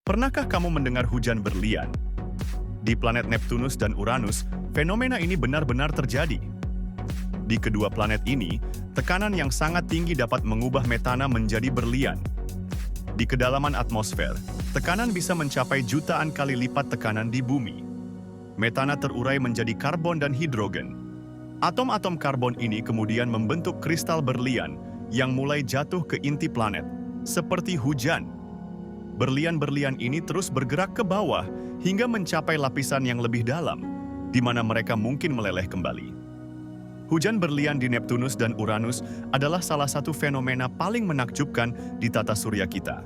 Pernahkah kamu mendengar hujan berlian? Di planet Neptunus dan Uranus, fenomena ini benar-benar terjadi. Di kedua planet ini, tekanan yang sangat tinggi dapat mengubah metana menjadi berlian. Di kedalaman atmosfer, tekanan bisa mencapai jutaan kali lipat tekanan di bumi. Metana terurai menjadi karbon dan hidrogen. Atom-atom karbon ini kemudian membentuk kristal berlian yang mulai jatuh ke inti planet, seperti hujan. Berlian-berlian ini terus bergerak ke bawah hingga mencapai lapisan yang lebih dalam, di mana mereka mungkin meleleh kembali. Hujan berlian di Neptunus dan Uranus adalah salah satu fenomena paling menakjubkan di tata surya kita.